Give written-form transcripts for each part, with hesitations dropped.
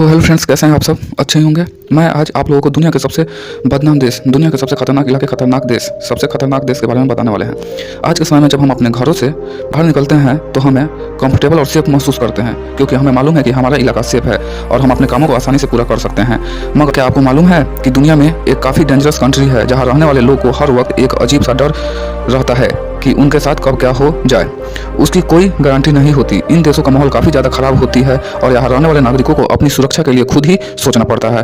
तो hello friends, कैसे हैं आप सब? अच्छे ही होंगे। मैं आज आप लोगों को दुनिया के सबसे बदनाम देश, दुनिया के सबसे खतरनाक इलाके, खतरनाक देश, सबसे खतरनाक देश के बारे में बताने वाले हैं। आज के समय में जब हम अपने घरों से बाहर निकलते हैं तो हमें कंफर्टेबल और सेफ महसूस करते हैं, क्योंकि हमें मालूम है कि हमारा इलाका सेफ है और हम अपने कामों को आसानी से पूरा कर सकते हैं। मगर क्या आपको मालूम है कि दुनिया में एक काफ़ी डेंजरस कंट्री है जहाँ रहने वाले लोग को हर वक्त एक अजीब सा डर रहता है कि उनके साथ कब क्या हो जाए, उसकी कोई गारंटी नहीं होती। इन देशों का माहौल काफ़ी ज़्यादा ख़राब होती है और यहाँ रहने वाले नागरिकों को अपनी सुरक्षा के लिए खुद ही सोचना पड़ता है।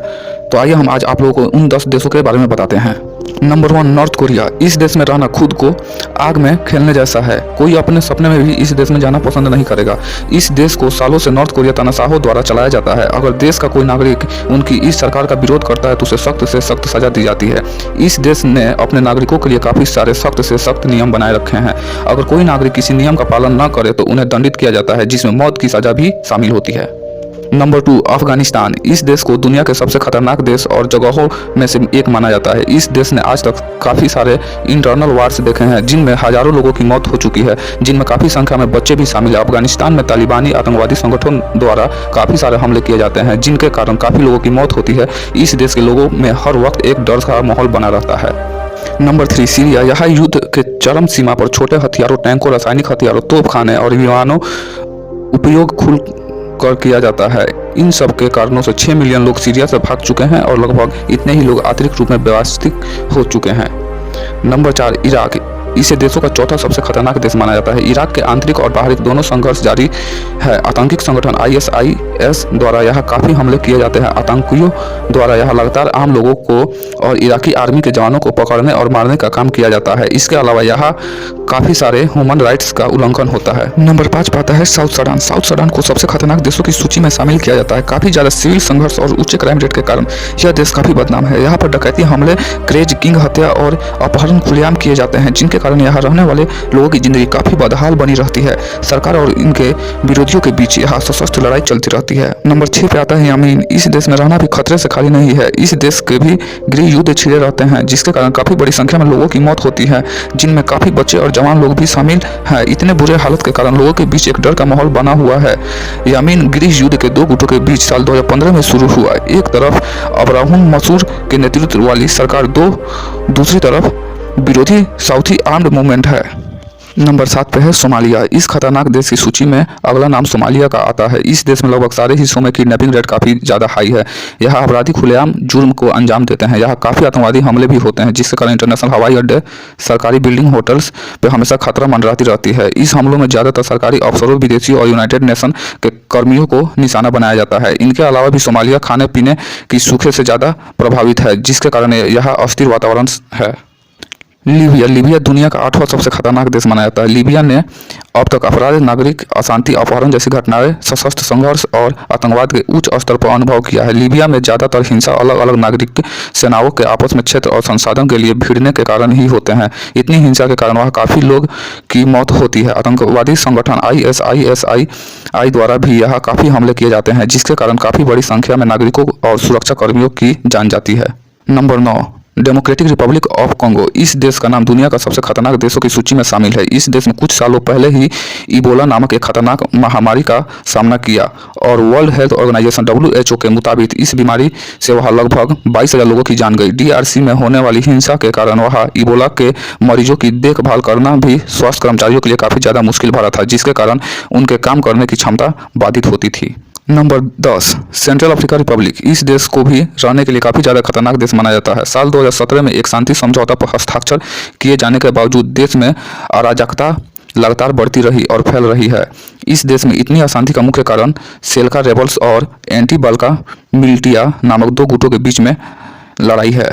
तो आइए हम आज आप लोगों को उन 10 देशों के बारे में बताते हैं। Number 1, north Korea. इस देश में रहना खुद को आग में खेलने जैसा है। कोई अपने सपने में भी इस देश में जाना पसंद नहीं करेगा। इस देश को सालों से नॉर्थ कोरिया तानाशाहों द्वारा चलाया जाता है। अगर देश का कोई नागरिक उनकी इस सरकार का विरोध करता है तो उसे सख्त से सख्त सजा दी जाती है। इस देश ने अपने नागरिकों के लिए काफ़ी सारे सख्त से सख्त नियम बनाए रखे हैं। अगर कोई नागरिक किसी नियम का पालन न करे तो उन्हें दंडित किया जाता है, जिसमें मौत की सजा भी शामिल होती है। नंबर 2, अफगानिस्तान। इस देश को दुनिया के सबसे खतरनाक देश और जगहों में से एक माना जाता है। इस देश ने आज तक काफ़ी सारे इंटरनल वार्स देखे हैं, जिनमें हजारों लोगों की मौत हो चुकी है, जिनमें काफ़ी संख्या में बच्चे भी शामिल हैं। अफगानिस्तान में तालिबानी आतंकवादी संगठन द्वारा काफ़ी सारे हमले किए जाते हैं, जिनके कारण काफ़ी लोगों की मौत होती है। इस देश के लोगों में हर वक्त एक डर का माहौल बना रहता है। Number 3, Syria. यहाँ युद्ध के चरम सीमा पर छोटे हथियारों, टैंकों, रासायनिक हथियारों, तोपखाने और विमानों उपयोग खुल कर किया जाता है। इन सब के कारणों से 6 मिलियन लोग सीरिया से भाग चुके हैं और लगभग इतने ही लोग आंतरिक रूप में व्यवस्थित हो चुके हैं। Number 4, Iraq. इसे देशों का चौथा सबसे खतरनाक देश माना जाता है। इराक के आंतरिक और बाहरी दोनों संघर्ष जारी है। आतंकिक संगठन ISIS द्वारा यहाँ काफ़ी हमले किए जाते हैं। आतंकियों द्वारा यहाँ लगातार आम लोगों को और इराकी आर्मी के जवानों को पकड़ने और मारने का काम किया जाता है। इसके अलावा यहाँ काफ़ी सारे ह्यूमन राइट्स का उल्लंघन होता है। नंबर 5 पर आता है साउथ सूडान। साउथ सूडान को सबसे खतरनाक देशों की सूची में शामिल किया जाता है। काफ़ी ज़्यादा सिविल संघर्ष और उच्च क्राइम रेट के कारण यह देश काफ़ी बदनाम है। यहाँ पर डकैती, हमले, क्रेज, किंग हत्या और अपहरण खुलेआम किए जाते हैं, जिनके कारण यहाँ रहने वाले लोगों की जिंदगी काफ़ी बदहाल बनी रहती है। सरकार और इनके विरोधियों के बीच यहाँ सशस्त्र लड़ाई चलती रहती है। नंबर 6 पे आता है यमीन। इस देश में रहना भी खतरे से खाली नहीं है। इस देश के भी गृह युद्ध छिड़े रहते हैं, जिसके कारण काफ़ी बड़ी संख्या में लोगों की मौत होती है, जिनमें काफ़ी बच्चे और जवान लोग भी शामिल हैं। इतने बुरे हालत के कारण लोगों के बीच एक डर का माहौल बना हुआ है। यमीन गृह युद्ध के 2 गुटों के बीच साल 2015 में शुरू हुआ। एक तरफ अब्राहुम मंसूर के नेतृत्व वाली सरकार, दूसरी तरफ विरोधी साउथी आर्म्ड मूवमेंट है। नंबर 7 पे है सोमालिया। इस खतरनाक देश की सूची में अगला नाम सोमालिया का आता है। इस देश में लगभग सारे हिस्सों में किडनैपिंग रेट काफ़ी ज़्यादा हाई है। यहाँ अपराधी खुलेआम जुर्म को अंजाम देते हैं। यहाँ काफ़ी आतंकवादी हमले भी होते हैं, जिसके कारण इंटरनेशनल हवाई अड्डे, सरकारी बिल्डिंग, होटल्स पे हमेशा खतरा मंडराती रहती है। इस हमलों में ज़्यादातर सरकारी अफसरों, विदेशियों और यूनाइटेड नेशन के कर्मियों को निशाना बनाया जाता है। इनके अलावा भी सोमालिया खाने पीने की सूखे से ज़्यादा प्रभावित है, जिसके कारण यहाँ अस्थिर वातावरण है। लीबिया दुनिया का 8वां सबसे खतरनाक देश माना जाता है। लीबिया ने अब तक अपराध, नागरिक अशांति, अपहरण जैसी घटनाएं, सशस्त्र संघर्ष और आतंकवाद के उच्च स्तर पर अनुभव किया है। लीबिया में ज़्यादातर हिंसा अलग अलग नागरिक सेनाओं के आपस में क्षेत्र और संसाधन के लिए भिड़ने के कारण ही होते हैं। इतनी हिंसा के कारण वहाँ काफ़ी लोग की मौत होती है। आतंकवादी संगठन ISIS द्वारा भी यहाँ काफ़ी हमले किए जाते हैं, जिसके कारण काफ़ी बड़ी संख्या में नागरिकों और सुरक्षा कर्मियों की जान जाती है। Number 9, democratic Republic of Congo. इस देश का नाम दुनिया का सबसे खतरनाक देशों की सूची में शामिल है। इस देश में कुछ सालों पहले ही इबोला नामक एक खतरनाक महामारी का सामना किया और वर्ल्ड हेल्थ ऑर्गेनाइजेशन WHO के मुताबिक इस बीमारी से वहाँ लगभग 22,000 लोगों की जान गई। DRC में होने वाली हिंसा के कारण वहाँ इबोला के मरीजों की देखभाल करना भी स्वास्थ्य कर्मचारियों के लिए काफ़ी ज़्यादा मुश्किल भरा था, जिसके कारण उनके काम करने की क्षमता बाधित होती थी। Number 10, central Africa Republic. इस देश को भी रहने के लिए काफ़ी ज़्यादा खतरनाक देश माना जाता है। साल 2017 में एक शांति समझौता पर हस्ताक्षर किए जाने के बावजूद देश में अराजकता लगातार बढ़ती रही और फैल रही है। इस देश में इतनी अशांति का मुख्य कारण सेल्का रेबल्स और एंटी बल्का मिलिटिया नामक 2 गुटों के बीच में लड़ाई है।